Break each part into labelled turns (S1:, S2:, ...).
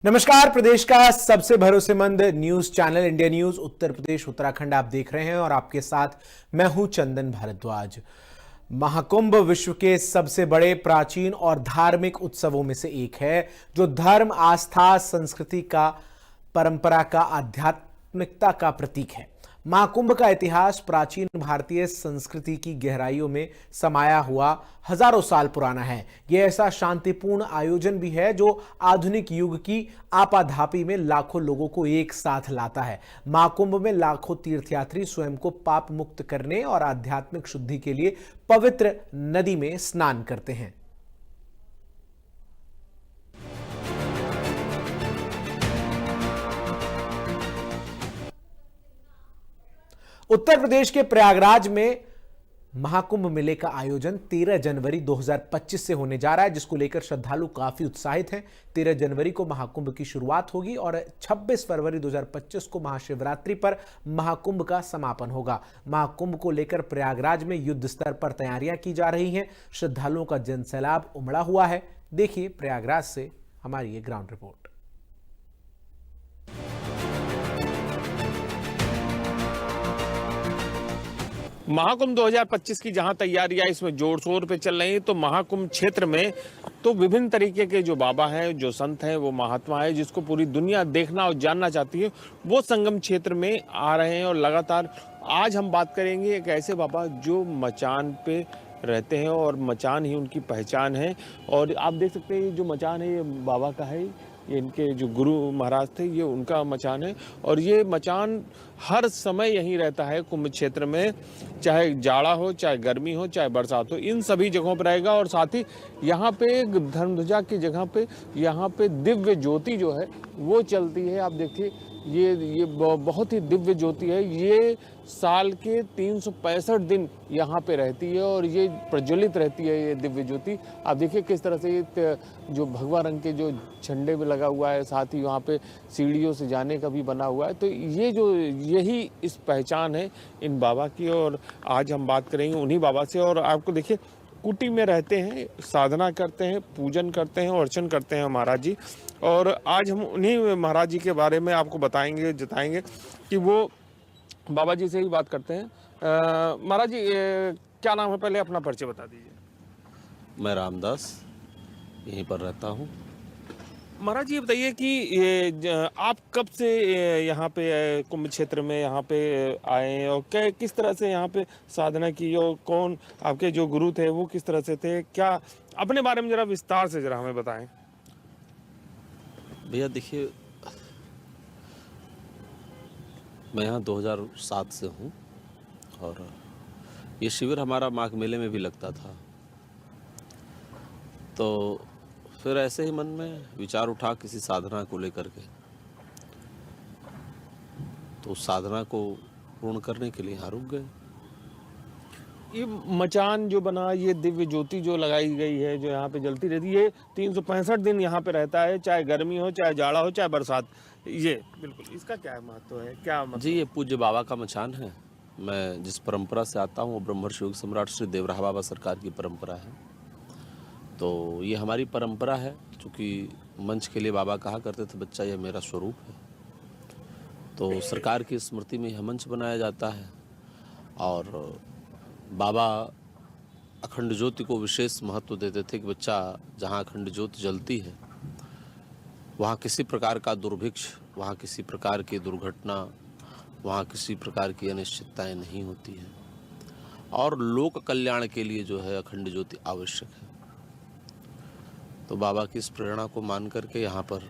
S1: नमस्कार। प्रदेश का सबसे भरोसेमंद news channel India news Uttar Pradesh Uttarakhand आप देख रहे हैं और आपके साथ मैं हूं चंदन भारद्वाज। महाकुंभ विश्व के सबसे बड़े प्राचीन और धार्मिक उत्सवों में से एक है, जो धर्म, आस्था, संस्कृति का, परंपरा का, आध्यात्मिकता का प्रतीक है। महाकुंभ का इतिहास प्राचीन भारतीय संस्कृति की गहराइयों में समाया हुआ हजारों साल पुराना है। यह ऐसा शांतिपूर्ण आयोजन भी है जो आधुनिक युग की आपाधापी में लाखों लोगों को एक साथ लाता है। महाकुंभ में लाखों तीर्थयात्री स्वयं को पाप मुक्त करने और आध्यात्मिक शुद्धि के लिए पवित्र नदी में स्नान करते हैं। उत्तर प्रदेश के प्रयागराज में महाकुंभ मेले का आयोजन 13 जनवरी 2025 से होने जा रहा है, जिसको लेकर श्रद्धालु काफी उत्साहित हैं। 13 जनवरी को महाकुंभ की शुरुआत होगी और 26 फरवरी 2025 को महाशिवरात्रि पर महाकुंभ का समापन होगा। महाकुंभ को लेकर प्रयागराज में युद्ध स्तर पर तैयारियां की जा रही हैं। श्रद्धालुओं का जनसैलाब उमड़ा हुआ है। देखिए प्रयागराज से हमारी ये ग्राउंड रिपोर्ट।
S2: महाकुंभ 2025 की जहां तैयारियां इसमें जोर शोर पे चल रही हैं, तो महाकुंभ क्षेत्र में तो विभिन्न तरीके के जो बाबा हैं, जो संत हैं, वो महात्मा है, जिसको पूरी दुनिया देखना और जानना चाहती है, वो संगम क्षेत्र में आ रहे हैं। और लगातार आज हम बात करेंगे एक ऐसे बाबा जो मचान पे रहते हैं और मचान ही उनकी पहचान है। और आप देख सकते हैं ये जो मचान है ये बाबा का है, ये इनके जो गुरु महाराज थे ये उनका मचान है। और ये मचान हर समय यहीं रहता है कुंभ क्षेत्र में, चाहे जाड़ा हो, चाहे गर्मी हो, चाहे बरसात हो, इन सभी जगहों पर रहेगा। और साथ ही यहाँ पे धर्मध्वजा की जगह पे यहाँ पे दिव्य ज्योति जो है वो चलती है। आप देखिए ये बहुत ही दिव्य ज्योति है। ये साल के 365 दिन यहाँ पे रहती है और ये प्रज्वलित रहती है ये दिव्य ज्योति। आप देखिए किस तरह से ये जो भगवा रंग के जो झंडे में लगा हुआ है, साथ ही वहाँ पे सीढ़ियों से जाने का भी बना हुआ है। तो ये जो यही इस पहचान है इन बाबा की। और आज हम बात करेंगे उन्हीं बाबा से। और आपको देखिए कुटी में रहते हैं, साधना करते हैं, पूजन करते हैं और अर्चन करते हैं महाराज जी। और आज हम उन्हीं महाराज जी के बारे में आपको बताएंगे, जताएंगे कि वो बाबा जी से ही बात करते हैं। महाराज जी क्या नाम है, पहले अपना परिचय बता दीजिए।
S3: मैं रामदास यहीं पर रहता हूँ।
S2: महाराज जी ये बताइए कि आप कब से यहाँ पे कुंभ क्षेत्र में यहाँ पे आए और किस तरह से यहाँ पे साधना की, और कौन आपके जो गुरु थे वो किस तरह से थे, क्या अपने बारे में जरा विस्तार से जरा हमें बताएं।
S3: भैया देखिए, मैं यहाँ 2007 से हूँ और ये शिविर हमारा माघ मेले में भी लगता था। तो फिर ऐसे ही मन में विचार उठा किसी साधना को लेकर के, तो उस साधना को पूर्ण करने के लिए यहाँ रुक गए।
S2: ये मचान जो बना, ये दिव्य ज्योति जो लगाई गई है, जो यहाँ पे जलती रहती है, 365 दिन यहाँ पे रहता है, चाहे गर्मी हो, चाहे जाड़ा हो, चाहे बरसात। ये बिल्कुल इसका क्या महत्व है, क्या मतलब?
S3: जी, ये पूज्य बाबा का मचान है। मैं जिस परंपरा से आता हूँ वो ब्रह्मर्षि योग सम्राट श्री देवराहा बाबा सरकार की परंपरा है। तो ये हमारी परंपरा है, क्योंकि मंच के लिए बाबा कहा करते थे बच्चा यह मेरा स्वरूप है। तो सरकार की स्मृति में यह मंच बनाया जाता है। और बाबा अखंड ज्योति को विशेष महत्व देते थे कि बच्चा जहाँ अखंड ज्योति जलती है वहाँ किसी प्रकार का दुर्भिक्ष, वहाँ किसी प्रकार की दुर्घटना, वहाँ किसी प्रकार की अनिश्चितताएं नहीं होती हैं। और लोक कल्याण के लिए जो है अखंड ज्योति आवश्यक है। तो बाबा की इस प्रेरणा को मान करके यहाँ पर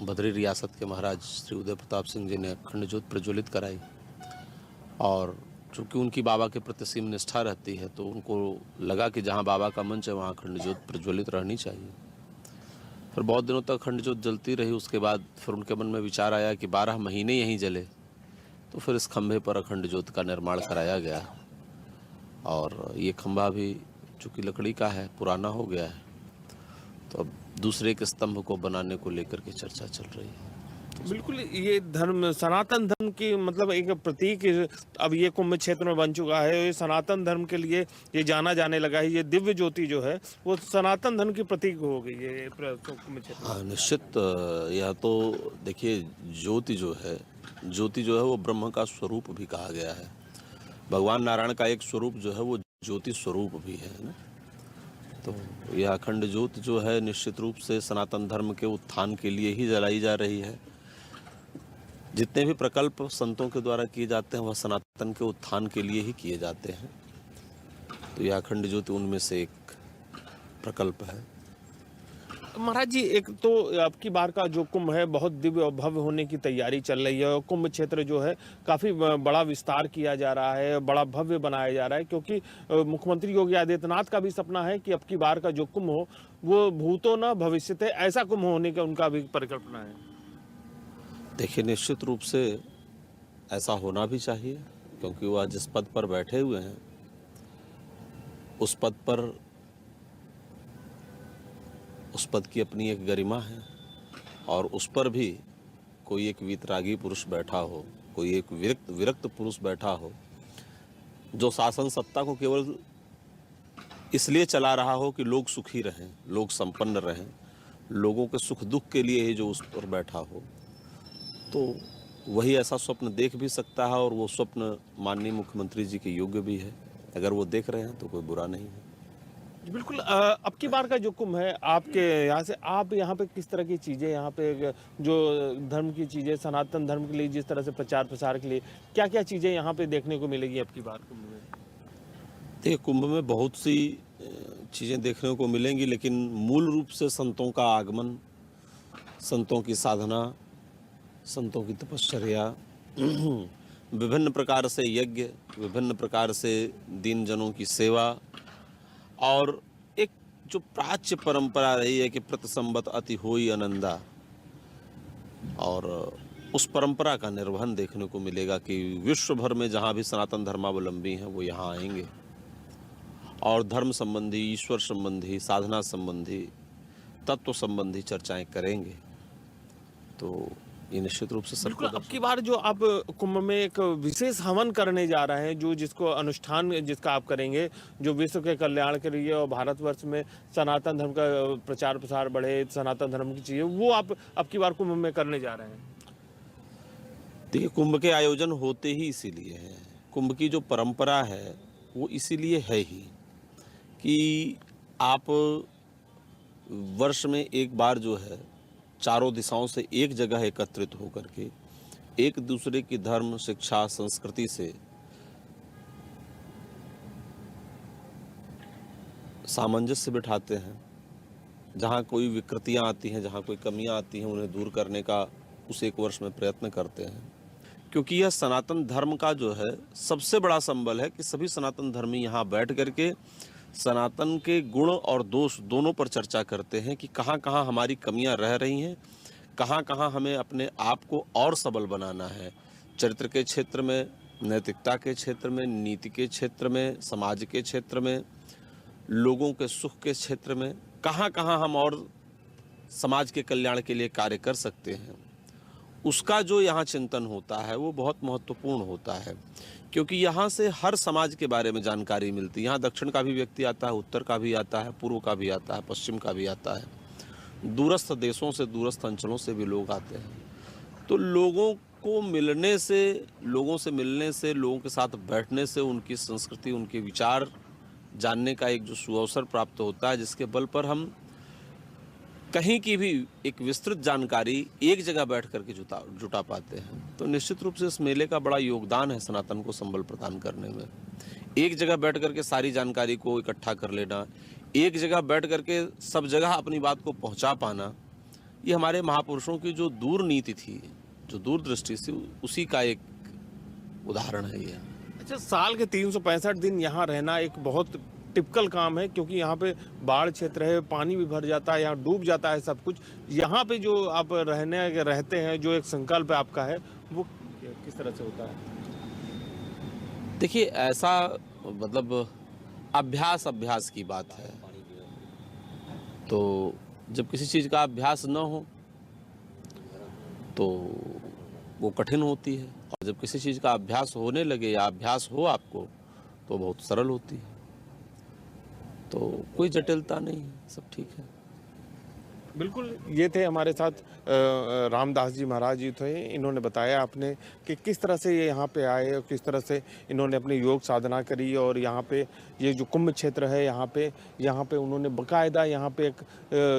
S3: बद्री रियासत के महाराज श्री उदय प्रताप सिंह जी ने अखंड ज्योति प्रज्वलित कराई। और चूँकि उनकी बाबा के प्रति सीम निष्ठा रहती है, तो उनको लगा कि जहाँ बाबा का मंच है वहाँ अखंड ज्योति प्रज्वलित रहनी चाहिए। फिर बहुत दिनों तक अखंड ज्योति जलती रही। उसके बाद फिर उनके मन में विचार आया कि 12 महीने यहीं जले, तो फिर इस खंभे पर अखंड ज्योति का निर्माण कराया गया। और ये खंभा भी चूँकि लकड़ी का है, पुराना हो गया है, तो अब दूसरे के स्तंभ को बनाने को लेकर के चर्चा चल रही है।
S2: बिल्कुल, ये धर्म सनातन धर्म की मतलब एक प्रतीक अब ये कुंभ क्षेत्र में बन चुका है। ये सनातन धर्म के लिए ये जाना जाने लगा है। ये दिव्य ज्योति जो है वो सनातन धर्म की प्रतीक हो गई है ये कुंभ क्षेत्र।
S3: हाँ, निश्चित यह तो देखिए, ज्योति जो है वो ब्रह्म का स्वरूप भी कहा गया है। भगवान नारायण का एक स्वरूप जो है वो ज्योति स्वरूप भी है ना। तो यह अखंड ज्योति जो है निश्चित रूप से सनातन धर्म के उत्थान के लिए ही जलाई जा रही है। जितने भी प्रकल्प संतों के द्वारा किए जाते हैं वह सनातन के उत्थान के लिए ही किए जाते हैं। तो यह अखंड ज्योति उनमें से एक प्रकल्प है।
S2: महाराज जी, एक तो अब की बार का जो कुंभ है बहुत दिव्य और भव्य होने की तैयारी चल रही है और कुंभ क्षेत्र जो है काफी बड़ा विस्तार किया जा रहा है, बड़ा भव्य बनाया जा रहा है, क्योंकि मुख्यमंत्री योगी आदित्यनाथ का भी सपना है कि अब की बार का जो कुंभ हो वो भूतो न भविष्यते ऐसा कुंभ होने का उनका भी परिकल्पना है।
S3: देखिए, निश्चित रूप से ऐसा होना भी चाहिए, क्योंकि वह जिस पद पर बैठे हुए हैं उस पद की अपनी एक गरिमा है, और उस पर भी कोई एक वीतरागी पुरुष बैठा हो, कोई एक विरक्त पुरुष बैठा हो, जो शासन सत्ता को केवल इसलिए चला रहा हो कि लोग सुखी रहें, लोग संपन्न रहें, लोगों के सुख दुख के लिए ही जो उस पर बैठा हो, तो वही ऐसा स्वप्न देख भी सकता है, और वो स्वप्न माननीय मुख्यमंत्री जी के योग्य भी है। अगर वो देख रहे हैं तो कोई बुरा नहीं है।
S2: बिल्कुल, अब की बार का जो कुंभ है आपके यहाँ से, आप यहाँ पे किस तरह की चीज़ें यहाँ पे जो धर्म की चीज़ें सनातन धर्म के लिए जिस तरह से प्रचार प्रसार के लिए क्या क्या चीज़ें यहाँ पे देखने को मिलेगी अब की बार कुंभ में?
S3: देखिए, कुंभ में बहुत सी चीज़ें देखने को मिलेंगी, लेकिन मूल रूप से संतों का आगमन, संतों की साधना, संतों की तपश्चर्या, विभिन्न प्रकार से यज्ञ, विभिन्न प्रकार से दीन जनों की सेवा, और एक जो प्राच्य परंपरा रही है कि प्रति संवत अति होई आनंदा, और उस परंपरा का निर्वहन देखने को मिलेगा कि विश्व भर में जहाँ भी सनातन धर्मावलंबी हैं वो यहाँ आएंगे और धर्म संबंधी, ईश्वर संबंधी, साधना संबंधी, तत्व संबंधी चर्चाएं करेंगे। तो ये निश्चित रूप से
S2: बिल्कुल,
S3: सबको
S2: अब की बार जो आप कुंभ में एक विशेष हवन करने जा रहे हैं, जो जिसको अनुष्ठान जिसका आप करेंगे, जो विश्व के कल्याण के लिए और भारतवर्ष में सनातन धर्म का प्रचार प्रसार बढ़े, सनातन धर्म की चीज़ें, वो आप अब की बार कुंभ में करने जा रहे हैं।
S3: देखिए, कुंभ के आयोजन होते ही इसीलिए हैं। कुंभ की जो परंपरा है वो इसीलिए है ही कि आप वर्ष में एक बार जो है चारों दिशाओं से एक जगह एकत्रित होकर के एक दूसरे की धर्म, शिक्षा, संस्कृति से सामंजस्य बिठाते हैं। जहाँ कोई विकृतियाँ आती हैं, जहाँ कोई कमियाँ आती हैं, उन्हें दूर करने का उस एक वर्ष में प्रयत्न करते हैं, क्योंकि यह सनातन धर्म का जो है सबसे बड़ा संबल है कि सभी सनातन धर्मी यहाँ बैठ करके सनातन के गुण और दोष दोनों पर चर्चा करते हैं कि कहाँ कहाँ हमारी कमियां रह रही हैं, कहाँ कहाँ हमें अपने आप को और सबल बनाना है, चरित्र के क्षेत्र में, नैतिकता के क्षेत्र में, नीति के क्षेत्र में, समाज के क्षेत्र में, लोगों के सुख के क्षेत्र में, कहाँ कहाँ हम और समाज के कल्याण के लिए कार्य कर सकते हैं। उसका जो यहाँ चिंतन होता है वो बहुत महत्वपूर्ण होता है, क्योंकि यहाँ से हर समाज के बारे में जानकारी मिलती है। यहाँ दक्षिण का भी व्यक्ति आता है, उत्तर का भी आता है, पूर्व का भी आता है, पश्चिम का भी आता है, दूरस्थ देशों से, दूरस्थ अंचलों से भी लोग आते हैं। तो लोगों को मिलने से, लोगों के साथ बैठने से उनकी संस्कृति, उनके विचार जानने का एक जो सुअवसर प्राप्त होता है, जिसके बल पर हम कहीं की भी एक विस्तृत जानकारी एक जगह बैठ करके जुटा पाते हैं। तो निश्चित रूप से इस मेले का बड़ा योगदान है सनातन को संबल प्रदान करने में। एक जगह बैठ करके सारी जानकारी को इकट्ठा कर लेना, एक जगह बैठ करके सब जगह अपनी बात को पहुंचा पाना, ये हमारे महापुरुषों की जो दूर नीति थी, जो दूरदृष्टि थी, उसी का एक उदाहरण है ये।
S2: अच्छा, साल के 365 दिन यहाँ रहना एक बहुत टिपिकल काम है, क्योंकि यहाँ पे बाढ़ क्षेत्र है, पानी भी भर जाता है, यहाँ डूब जाता है सब कुछ। यहाँ पे जो आप रहते हैं, जो एक संकल्प आपका है, वो किस तरह से होता है?
S3: देखिए, ऐसा मतलब अभ्यास की बात है। तो जब किसी चीज़ का अभ्यास न हो तो वो कठिन होती है, और जब किसी चीज़ का अभ्यास होने लगे या अभ्यास हो आपको तो बहुत सरल होती है। तो कोई जटिलता नहीं है, सब ठीक है।
S2: बिल्कुल, ये थे हमारे साथ रामदास जी महाराज जी थे। इन्होंने बताया आपने कि किस तरह से ये यहाँ पे आए और किस तरह से इन्होंने अपनी योग साधना करी, और यहाँ पे ये जो कुंभ क्षेत्र है यहाँ पे उन्होंने बाकायदा यहाँ पे एक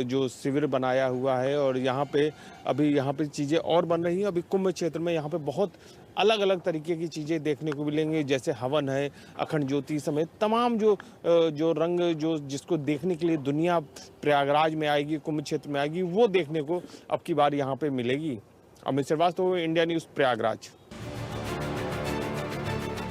S2: जो शिविर बनाया हुआ है, और यहाँ पे चीज़ें और बन रही हैं। अभी कुंभ क्षेत्र में यहाँ पे बहुत अलग अलग तरीके की चीज़ें देखने को मिलेंगी, जैसे हवन है, अखंड ज्योति समेत तमाम जो रंग जो जिसको देखने के लिए दुनिया प्रयागराज में आएगी, कुंभ क्षेत्र में आएगी, वो देखने को अब की बार यहाँ पे मिलेगी। Amit Srivastava, India news, Prayagraj.